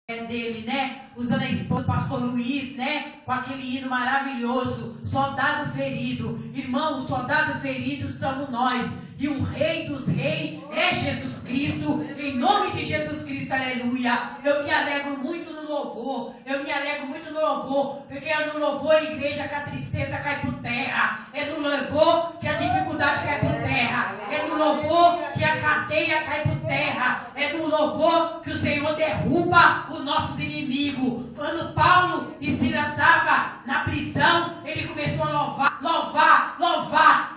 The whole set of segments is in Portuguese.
dele, né? Usando a esposa do pastor Luiz, né? Com aquele hino maravilhoso, soldado ferido. Irmão, o soldado ferido somos nós. E o rei dos reis é Jesus Cristo. Em nome de Jesus Cristo, aleluia. Eu me alegro muito no louvor. Porque é no louvor a igreja que a tristeza cai por terra. É no louvor que a dificuldade cai por terra. É no louvor que a cadeia cai por terra. É no louvor que o Senhor derruba os nossos inimigos. Quando Paulo e Silas estavam na prisão, ele começou a louvar.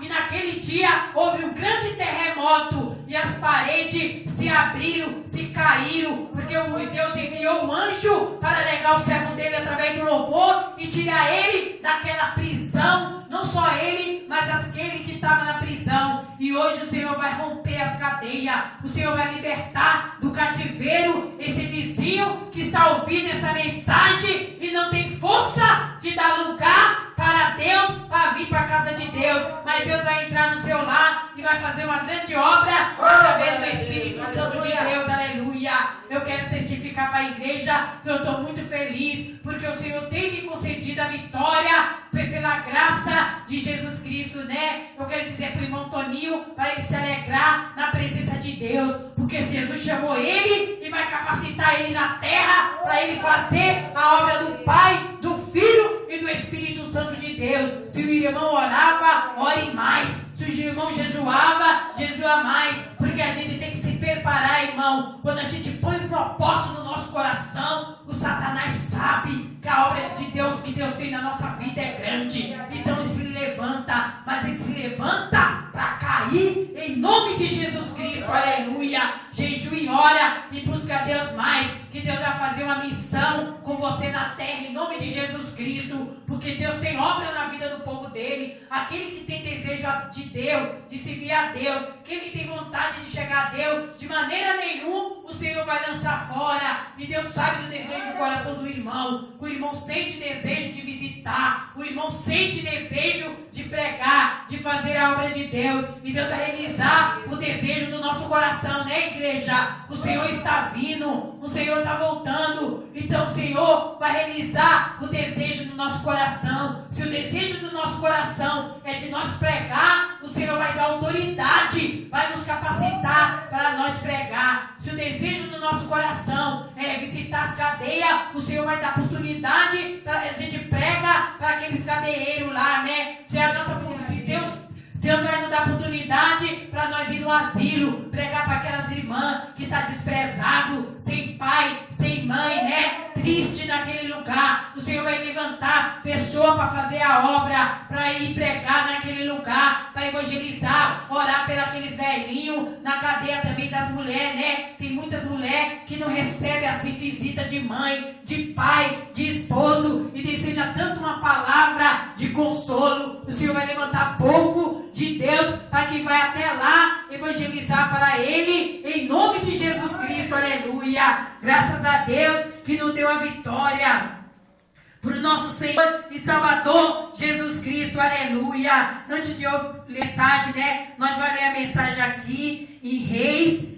E naquele dia houve um grande terremoto. E as paredes se abriram, se caíram. Porque Deus enviou um anjo para legar o servo dele através do louvor e tirar ele daquela prisão. Não só ele, mas aquele que estava na prisão. E hoje o Senhor vai romper as cadeias. O Senhor vai libertar do cativeiro esse vizinho que está ouvindo essa mensagem e não tem força de dar lugar para Deus, para vir para a casa de Deus. Mas Deus vai entrar no seu lar e vai fazer uma grande obra através do Espírito Santo de Deus. Aleluia. Eu quero testificar para a igreja que eu estou muito feliz, porque o Senhor tem me concedido a vitória pela graça de Jesus Cristo, né? Eu quero dizer para o irmão Toninho, para ele se alegrar na presença de Deus, porque Jesus chamou ele e vai capacitar ele na terra para ele fazer a obra do Pai, do Filho e do Espírito Santo de Deus. Se o irmão orava, ore mais. Se o irmão jejuava, jejua mais. Porque a gente tem que se preparar, irmão. Quando a gente põe um propósito no nosso coração, o Satanás sabe que a obra de Deus que Deus tem na nossa vida é grande. Então ele se levanta, mas ele se levanta para cair em nome de Jesus Cristo. Aleluia. Jejue, ora e busca a Deus mais, que Deus vai fazer uma missão com você na terra em nome de Jesus Cristo, porque Deus tem obra na vida do povo dele. Aquele que tem desejo de Deus, de servir a Deus, aquele que tem vontade de chegar a Deus, de maneira nenhuma o Senhor vai lançar fora. E Deus sabe do desejo do coração do irmão, que o irmão sente desejo de visitar, o irmão sente desejo de pregar, de fazer a obra de Deus, e Deus vai realizar o desejo do nosso coração, né, igreja? O Senhor está vindo, o Senhor está voltando, então o Senhor vai realizar o desejo do nosso coração. Se o desejo do nosso coração é de nós pregar, o Senhor vai dar autoridade, vai nos capacitar para nós pregar. Se o desejo do nosso coração é visitar as cadeias, o Senhor vai dar oportunidade para a gente pregar para aqueles cadeeiros lá, né? Se Deus vai nos dar oportunidade para nós ir no asilo, pregar para aquelas irmãs que estão desprezadas, sem pai, sem mãe, né? Triste naquele lugar. O Senhor vai levantar pessoa para fazer a obra, para ir pregar naquele lugar, para evangelizar, orar pelos aqueles velhinhos, na cadeia também das mulheres, né? Tem muitas mulheres que não recebem assim visita de mãe, de pai, de esposo, e deseja tanto uma palavra de consolo. O Senhor vai levantar povo de Deus para que vai até lá evangelizar para ele, em nome de Jesus Cristo. Aleluia. Graças a Deus que nos deu a vitória para o nosso Senhor e Salvador Jesus Cristo. Aleluia. Antes de eu ler a mensagem, né, nós vamos ler a mensagem aqui em Reis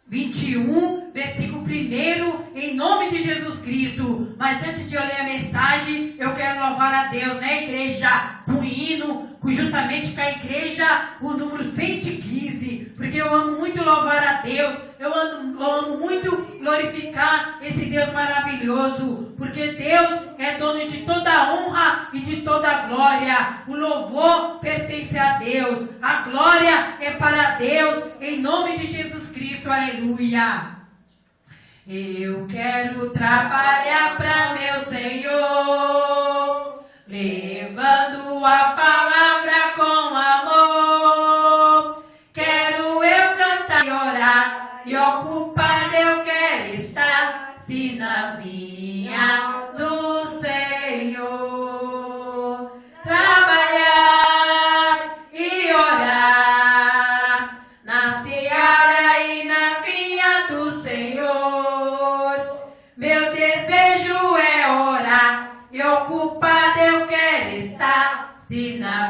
21, versículo 1, em nome de Jesus Cristo. Mas antes de eu ler a mensagem, eu quero louvar a Deus, né, igreja? Com hino, juntamente com a igreja, o número 115, porque eu amo muito louvar a Deus, eu amo muito glorificar esse Deus maravilhoso, porque Deus é dono de toda honra e de toda glória. O louvor pertence a Deus, a glória é para Deus, em nome de Jesus Cristo. Aleluia. Eu quero trabalhar para meu Senhor, levando a palavra com amor. Quero eu cantar e orar, e ocupado eu quero estar, se na vinha do Senhor. Trabalhar e orar, na seara e na vinha do Senhor. Meu desejo é orar, e ocupado eu quero estar, se na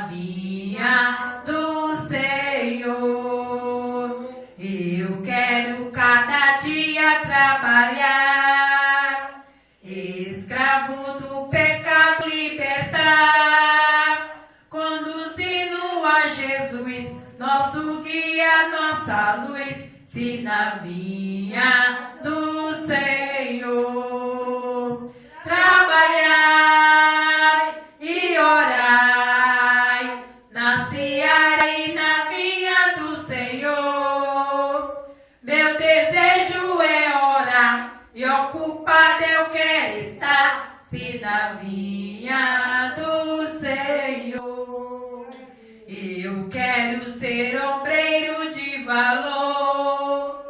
vossa luz, se na vinha do Senhor. Trabalhai e orai na seara e na vinha do Senhor. Meu desejo é orar e ocupado eu quero estar, se na vinha do Senhor. Eu quero ser obreiro de valor,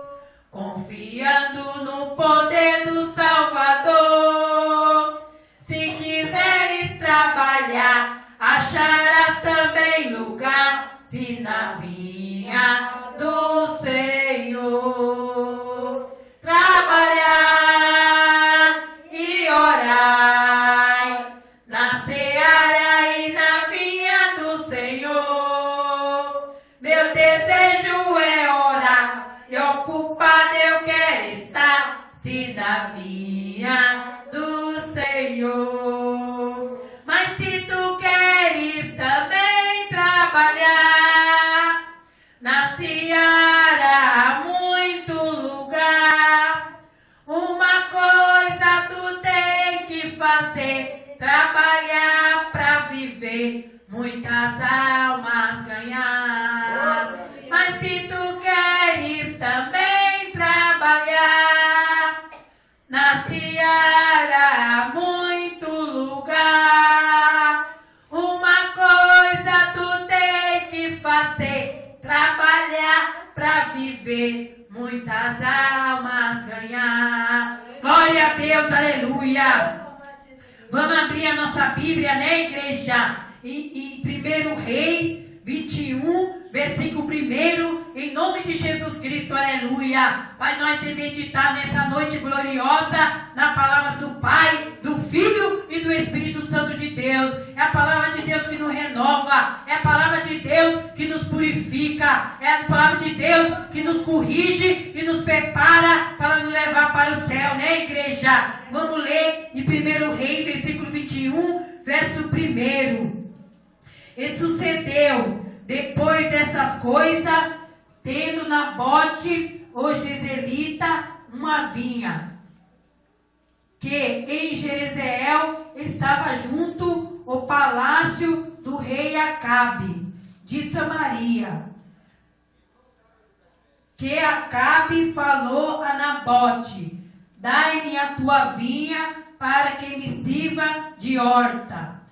confiando no poder do Salvador. Se quiseres trabalhar, acharás também lugar, se na vinha do Senhor. Trabalhar e orai na seara e na vinha do Senhor. Meu desejo é orar e ocupado eu quero estar, se na vinha do Senhor. Mas se tu queres também trabalhar, na seara há muito lugar. Uma coisa tu tem que fazer, trabalhar pra viver, muitas almas ganhar. Mas se tu queres também trabalhar, na seara há muito lugar. Uma coisa tu tem que fazer, trabalhar pra viver, muitas almas ganhar. Glória a Deus, aleluia. Vamos abrir a nossa Bíblia, né, igreja? Em 1 Reis 21, versículo 1, em nome de Jesus Cristo, aleluia. Pai, nós devemos meditar nessa noite gloriosa na palavra do Pai, do Filho e do Espírito Santo de Deus. É a palavra de Deus que nos renova, é a palavra de Deus que nos purifica, é a palavra de Deus que nos corrige e nos prepara para nos levar para o céu, né, igreja? Vamos ler em 1 Reis, versículo 21, verso 1. E sucedeu, depois dessas coisas, tendo Nabote, o jezreelita, uma vinha, que em Jezreel estava junto ao palácio do rei Acabe, de Samaria. Que Acabe falou a Nabote: dai-me a tua vinha para que me sirva de horta,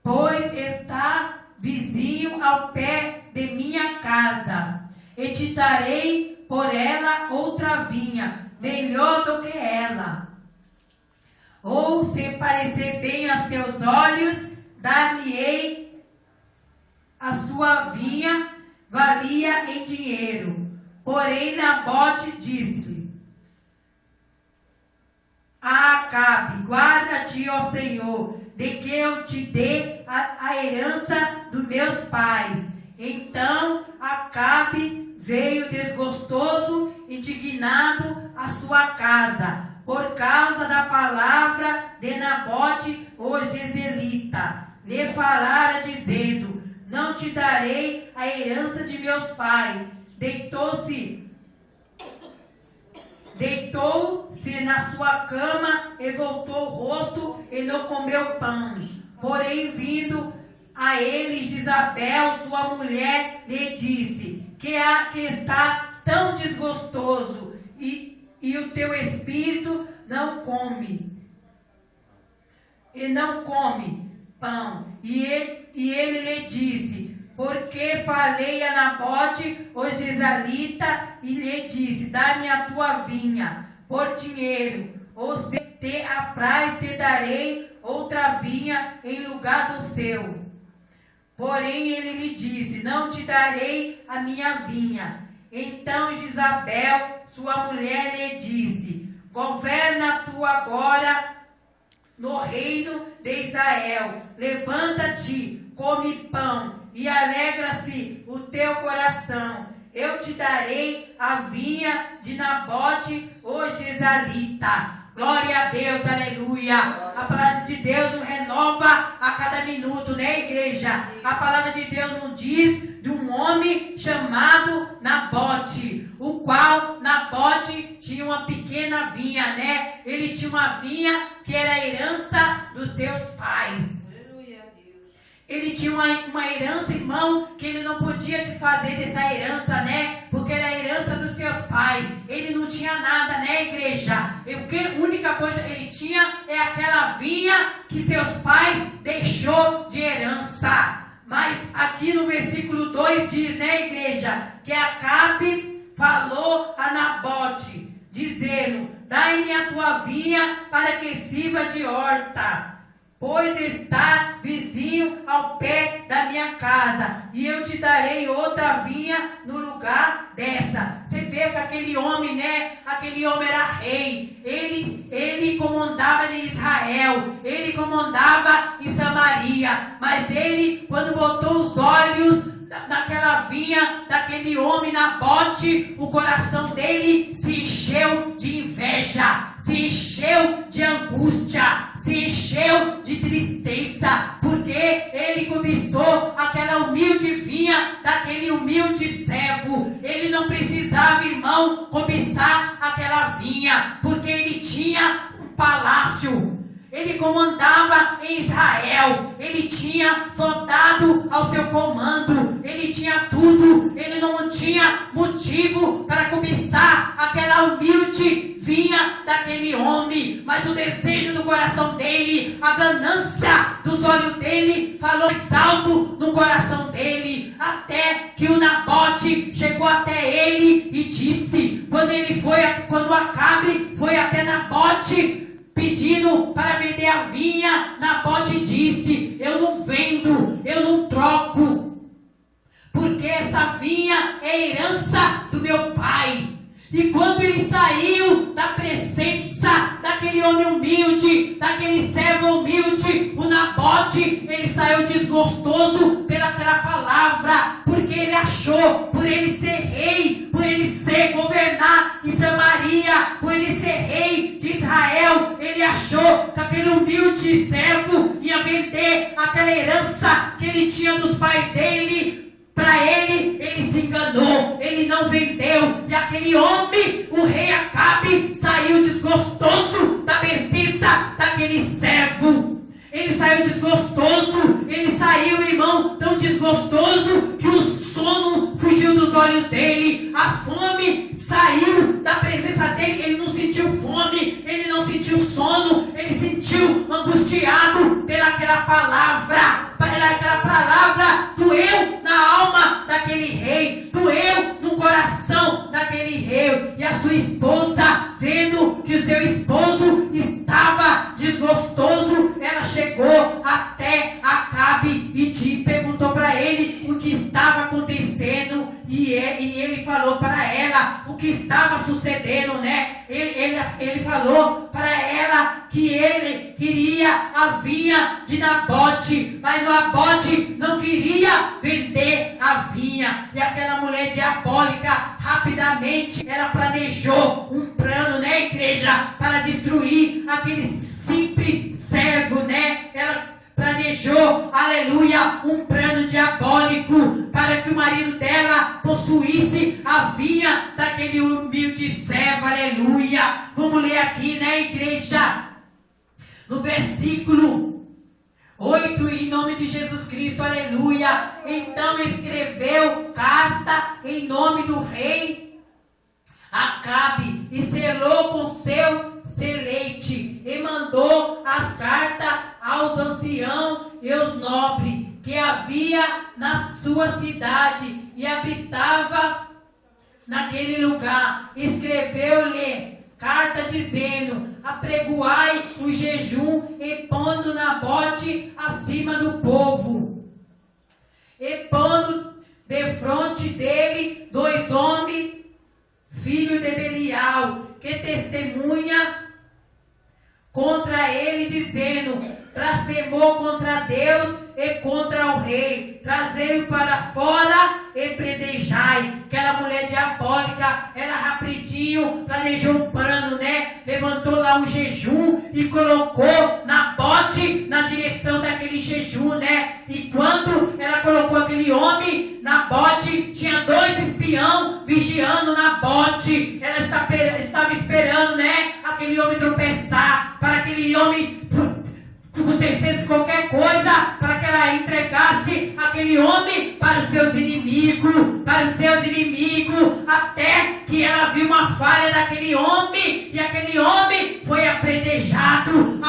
pois está vizinho ao pé de minha casa, e te darei por ela outra vinha, melhor do que ela. Ou se parecer bem aos teus olhos, dar-lhe-ei a sua vinha, valia em dinheiro. Porém Nabote disse-lhe a Acabe: guarda-te, ó Senhor, de que eu te dê a herança dos meus pais. Então Acabe veio desgostoso, indignado à sua casa, por causa da palavra de Nabote, o jezreelita. Lhe falara dizendo: não te darei a herança de meus pais. Deitou-se na sua cama e voltou o rosto e não comeu pão. Porém, vindo a ele Jezabel, sua mulher, lhe disse: que está tão desgostoso e o teu espírito não come pão. E ele lhe disse: porque falei a Nabote, o jezreelita, e lhe disse: dá-me a tua vinha por dinheiro, ou se te apraz, te darei outra vinha em lugar do seu. Porém ele lhe disse: não te darei a minha vinha. Então Jezabel, sua mulher, lhe disse: governa tu agora no reino de Israel. Levanta-te, come pão, e alegra-se o teu coração. Eu te darei a vinha de Nabote, o jezreelita. Glória a Deus, aleluia. A palavra de Deus nos renova a cada minuto, né, igreja? A palavra de Deus nos diz de um homem chamado Nabote. tinha uma vinha que era a herança dos teus pais. Ele tinha uma herança, irmão, que ele não podia desfazer dessa herança, né? Porque era a herança dos seus pais. Ele não tinha nada, né, igreja? A única coisa que ele tinha é aquela vinha que seus pais deixou de herança. Mas aqui no versículo 2 diz, né, igreja, que Acabe falou a Nabote, dizendo: dai-me a tua vinha para que sirva de horta, pois está vizinho ao pé da minha casa, e eu te darei outra vinha no lugar dessa. Você vê que aquele homem, né? Aquele homem era rei. Ele comandava em Israel. Ele comandava em Samaria. Mas ele, quando botou os olhos naquela vinha daquele homem Nabote, o coração dele se encheu de inveja, se encheu de angústia, se encheu de tristeza, porque ele cobiçou aquela humilde vinha daquele humilde servo. Ele não precisava, irmão, cobiçar aquela vinha, porque ele tinha um palácio. Ele comandava em Israel, ele tinha soldado ao seu comando, ele tinha tudo, ele não tinha motivo para cobiçar aquela humilde vinha daquele homem, mas o desejo do coração dele, a ganância dos olhos dele, falou mais alto no coração dele, até que o Nabote chegou até ele e disse, quando Acabe foi até Nabote, pedindo para vender a vinha, Nabote disse: eu não vendo, eu não troco, porque essa vinha é herança do meu pai. E quando ele saiu da presença daquele homem humilde, daquele servo humilde, o Nabote, ele saiu desgostoso pelaquela palavra, porque ele achou, por ele ser rei, por ele governar em Samaria, por ele ser rei de Israel, ele achou que aquele humilde servo ia vender aquela herança que ele tinha dos pais dele. Para ele se enganou, ele não vendeu, e aquele homem, o rei Acabe, saiu desgostoso da presença daquele servo. Ele saiu desgostoso, ele saiu, irmão, tão desgostoso que o sono fugiu dos olhos dele, a fome saiu da presença dele. Ele não sentiu fome, ele não sentiu sono, ele sentiu angustiado pelaquela palavra. Aquela palavra doeu na alma daquele rei, doeu no coração daquele rei. E a sua esposa, vendo que o seu esposo estava desgostoso, ela chegou até Acabe e perguntou para ele o que estava acontecendo. E ele falou para ela o que estava sucedendo, né? Ele falou para ela que ele queria a vinha de Nabote, mas Nabote não queria vender a vinha. E aquela mulher diabólica, rapidamente, ela planejou um plano, né, igreja, para destruir aquele simples servo, né? Ela planejou, aleluia, um plano diabólico para que o marido dela possuísse a vinha daquele humilde servo, aleluia. Vamos ler aqui, né, igreja, no versículo 8, em nome de Jesus Cristo, aleluia. Então escreveu carta em nome do rei Acabe e selou com seu selete e mandou as cartas aos anciãos e aos nobres que havia na sua cidade e habitava naquele lugar. Escreveu-lhe carta dizendo: apregoai o jejum e pondo Nabote acima do povo, e pondo defronte dele 2 homens, filho de Belial, que testemunha contra ele, dizendo: blasfemou contra Deus e contra o rei, trazei-o para fora e predejai. Aquela mulher diabólica, ela rapidinho planejou um plano, né? Levantou lá um jejum e colocou Nabote na direção daquele jejum, né? E quando ela colocou aquele homem, Nabote tinha 2 espião vigiando Nabote. Ela estava esperando, né? aquele homem tropeçar, para aquele homem acontecesse qualquer coisa, para que ela entregasse aquele homem para os seus inimigos, até que ela viu uma falha daquele homem, e aquele homem foi apredejado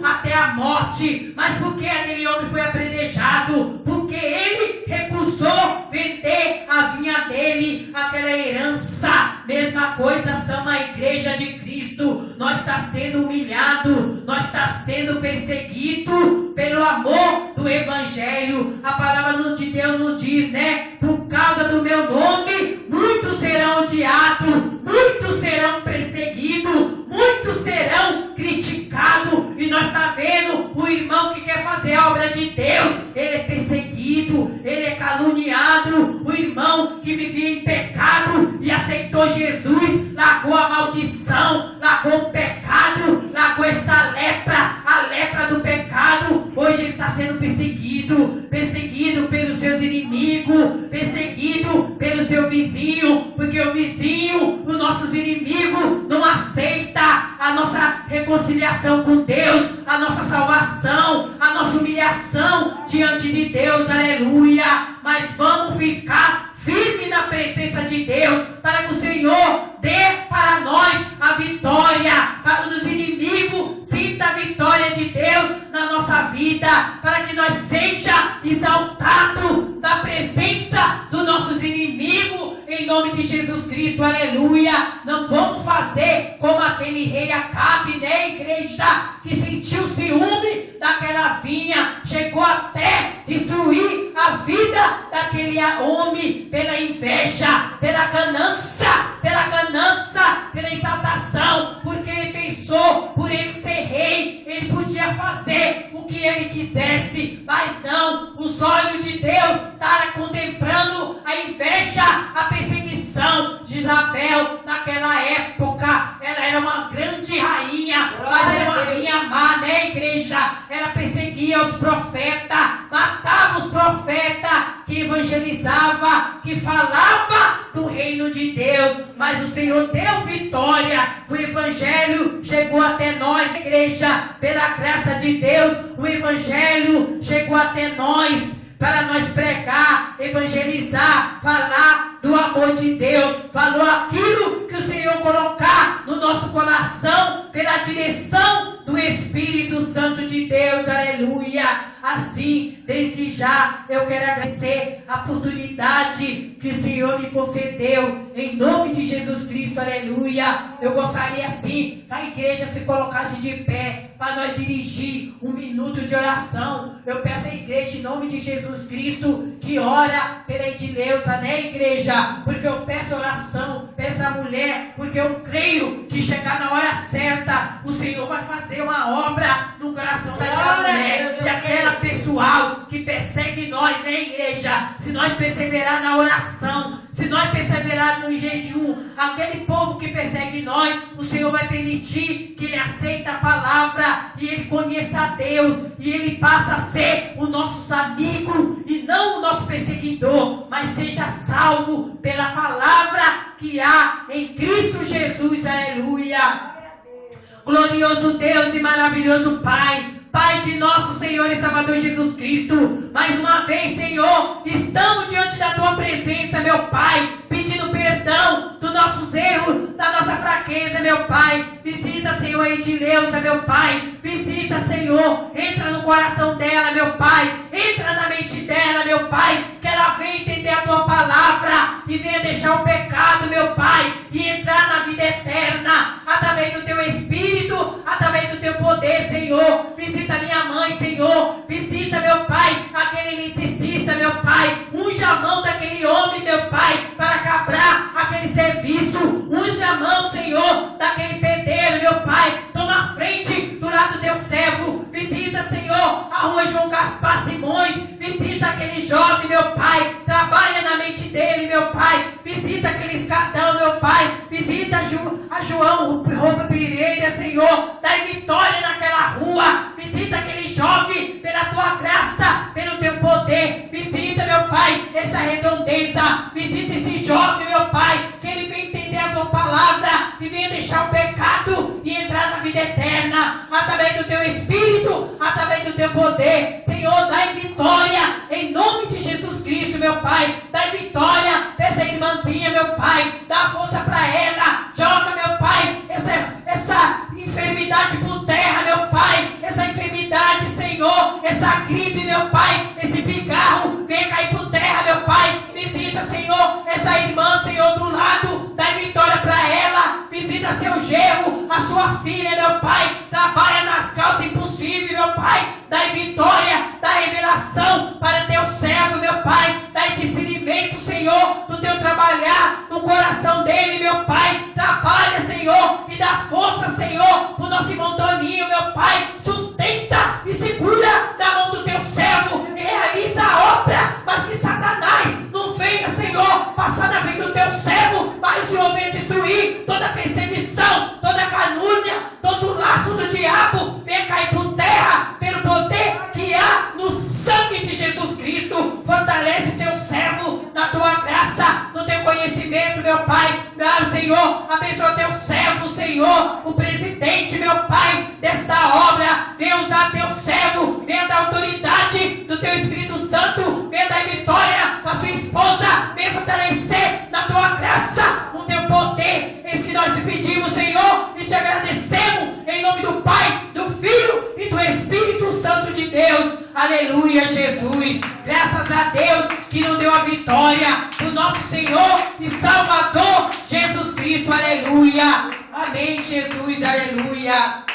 até a morte. Mas por que aquele homem foi apredejado? Porque ele recusou vender a vinha dele, aquela herança. Mesma coisa são a igreja de Cristo. Nós está sendo humilhado, nós está sendo perseguido pelo amor do evangelho. A palavra de Deus nos diz, né? Por causa do meu nome, muitos serão odiados, muitos serão perseguidos, muitos serão criticados. E nós está vendo o irmão que quer fazer a obra de Deus, ele é perseguido, ele é caluniado. O irmão que vivia em pecado e aceitou Jesus, largou a maldição, largou o pecado, largou essa lepra, a lepra do pecado. Hoje ele está sendo perseguido pelos seus inimigos, perseguido pelo seu vizinho, porque o vizinho, os nossos inimigos, não aceita a nossa reconciliação com Deus, a nossa salvação, a nossa humilhação diante de Deus, aleluia. Mas vamos ficar firme na presença de Deus, para que o Senhor dê para nós a vitória, para os inimigos sinta a vitória de Deus na nossa vida, para que nós seja exaltado na presença dos nossos inimigos, em nome de Jesus Cristo, aleluia. Não vamos fazer como aquele rei Acabe, né, igreja, que sentiu ciúme daquela vinha, chegou até destruir a vida daquele homem pela inveja, pela ganância, pela exaltação, porque ele pensou, por ele ser rei, ele podia fazer o que ele quisesse. Mas não, os olhos de Deus estavam contemplando a inveja, a perseguição de Isabel naquela época. Ela era uma grande rainha, mas era uma rainha má, né, igreja? Ela perseguia os profetas, matava os profetas que evangelizava, que falava do reino de Deus. Mas o Senhor deu vitória. O evangelho chegou até nós, igreja, pela graça de Deus. O evangelho chegou até nós para nós pregar, evangelizar, falar do amor de Deus. Falou aquilo que o Senhor colocar no nosso coração pela direção do Espírito Santo de Deus, aleluia. Assim, desde já, eu quero agradecer a oportunidade que o Senhor me concedeu, em nome de Jesus Cristo, aleluia. Eu gostaria assim, que a igreja se colocasse de pé, para nós dirigir um minuto de oração. Eu peço à igreja, em nome de Jesus Cristo, que ora pela Edileuza, né, igreja? Porque eu peço oração para essa mulher, porque eu creio que chegar na hora certa, o Senhor vai fazer uma obra no coração daquela mulher, daquela pessoal que persegue nós, né, igreja? Se nós perseverar na oração, se nós perseverar no jejum, aquele povo que persegue nós, o Senhor vai permitir que ele aceite a palavra e ele conheça a Deus, e ele passa a ser o nosso amigo e não o nosso perseguidor, mas seja salvo pela palavra que há em Cristo Jesus, aleluia. Glorioso Deus e maravilhoso Pai, Pai de nosso Senhor e Salvador Jesus Cristo, mais uma vez, Senhor, estamos diante da Tua presença, meu Pai, pedindo perdão dos nossos erros, da nossa fraqueza, meu Pai. Visita, Senhor, a Edileuza, meu Pai. Visita, Senhor, entra no coração dela, meu Pai. Entra na mente dela, meu Pai, que ela venha entender a Tua palavra e venha deixar o pecado, meu Pai, e entrar na vida eterna, através do Teu Espírito, através do Teu poder, Senhor. Visita minha mãe, Senhor. Visita, meu Pai, aquele eletricista, meu Pai. Unja a mão daquele homem, meu Pai, para quebrar aquele serviço. Unja a mão, Senhor, daquele pedreiro, meu Pai. Toma a frente do lado do Teu servo. Visita, Senhor, a rua João Gaspar Simões. Visita aquele jovem, meu Pai. Trabalha na mente dele, meu Pai. Visita aquele escadão, meu Pai. Visita a João Roupa Pereira, Senhor. Dá vitória naquela rua. Visita aquele jovem pela Tua graça, pelo Teu poder. Visita, meu Pai, essa redondeza. Visita esse jovem, meu Pai, que ele venha entender a Tua palavra e venha deixar o pecado eterna, através do teu Espírito, através do teu poder. Senhor, dai vitória em nome de Jesus Cristo, meu Pai. Dai vitória para essa irmãzinha, meu Pai. Dá força para ela. Joga, meu Pai, essa enfermidade por terra, meu Pai. Essa enfermidade, Senhor, essa gripe, meu Pai, esse pigarro, venha cair por terra, meu Pai. Visita, Senhor, essa irmã, Senhor, do lado. Dai vitória para ela. Visita seu genro, a sua filha, meu Pai. Trabalha nas causas impossíveis, meu Pai. Dai vitória, dai revelação para teu servo, meu Pai. Dai discernimento, Senhor, do teu trabalhar no coração dele, meu Pai. Trabalha, Senhor, e dá força, Senhor, para o nosso irmão Toninho, meu Pai. Sustenta e segura na mão do teu servo e realiza a obra, mas que Satanás não venha, Senhor, passar na frente do teu servo, mas o Senhor venha destruir toda perseguição, toda calúnia, todo laço do diabo, venha cair por terra, pelo poder que há no sangue de Jesus Cristo. Fortalece teu servo na tua graça, no teu conhecimento, meu Pai. Meu Senhor, abençoa teu servo, Senhor, o presidente, meu Pai, desta obra. Venha usar teu servo, venha dar autoridade do teu Espírito Santo, venha dar vitória para sua esposa, venha fortalecer na tua graça, no teu poder. É isso que nós te pedimos, Senhor, e te agradecemos em nome do Pai, do Filho e do Espírito Santo de Deus. Aleluia, Jesus. Graças a Deus que nos deu a vitória do nosso Senhor e Salvador Jesus Cristo. Aleluia. Amém, Jesus. Aleluia.